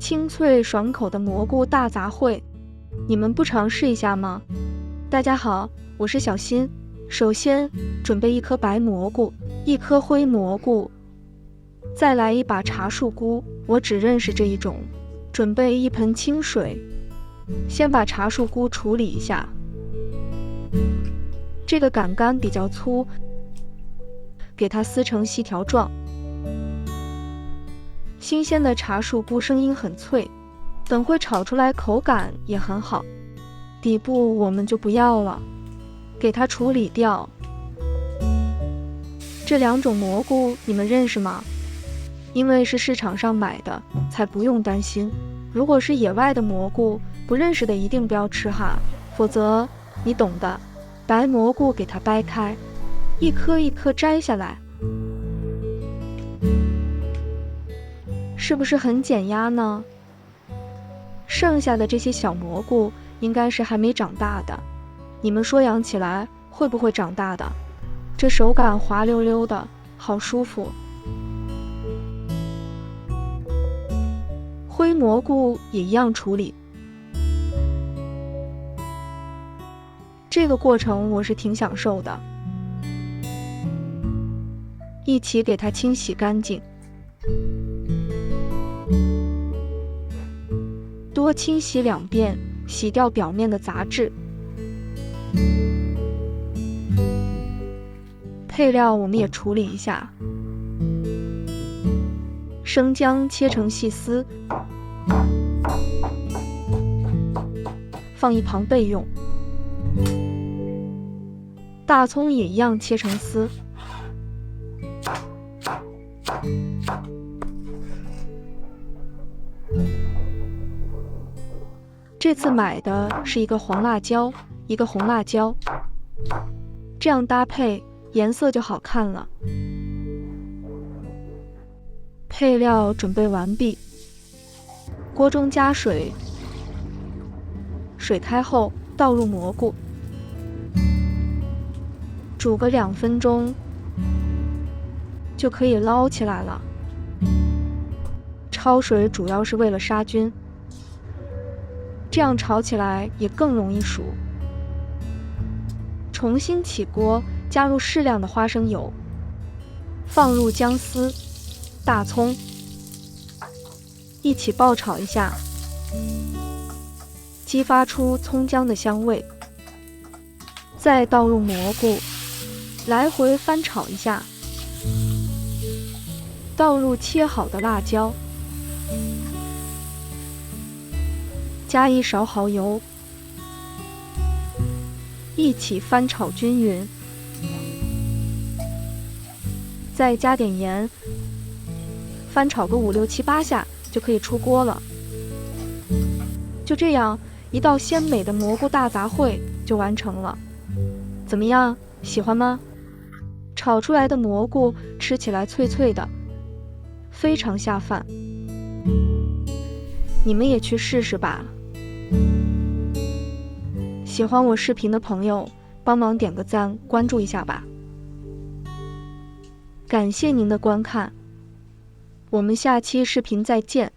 清脆爽口的蘑菇大杂烩，你们不尝试一下吗？大家好，我是小新。首先准备1颗白蘑菇，1颗灰蘑菇，再来1把茶树菇，我只认识这一种。准备1盆清水，先把茶树菇处理一下。这个杆杆比较粗，给它撕成细条状。新鲜的茶树菇声音很脆，等会炒出来口感也很好。底部我们就不要了，给它处理掉。这2种蘑菇你们认识吗？因为是市场上买的，才不用担心。如果是野外的蘑菇，不认识的一定不要吃哈，否则你懂的。白蘑菇给它掰开，一颗一颗摘下来，是不是很减压呢？剩下的这些小蘑菇应该是还没长大的，你们说养起来会不会长大的？这手感滑溜溜的，好舒服。灰蘑菇也一样处理，这个过程我是挺享受的。一起给它清洗干净，多清洗2遍，洗掉表面的杂质。配料我们也处理一下，生姜切成细丝，放一旁备用。大葱也一样切成丝，这次买的是1个黄辣椒，1个红辣椒，这样搭配颜色就好看了。配料准备完毕，锅中加水，水开后倒入蘑菇，煮个2分钟就可以捞起来了。焯水主要是为了杀菌，这样炒起来也更容易熟。重新起锅，加入适量的花生油，放入姜丝、大葱，一起爆炒一下，激发出葱姜的香味。再倒入蘑菇，来回翻炒一下，倒入切好的辣椒，加1勺蚝油，一起翻炒均匀，再加点盐，翻炒个5、6、7、8下就可以出锅了。就这样，一道鲜美的蘑菇大杂烩就完成了。怎么样，喜欢吗？炒出来的蘑菇吃起来脆脆的，非常下饭。你们也去试试吧。喜欢我视频的朋友，帮忙点个赞，关注一下吧。感谢您的观看，我们下期视频再见。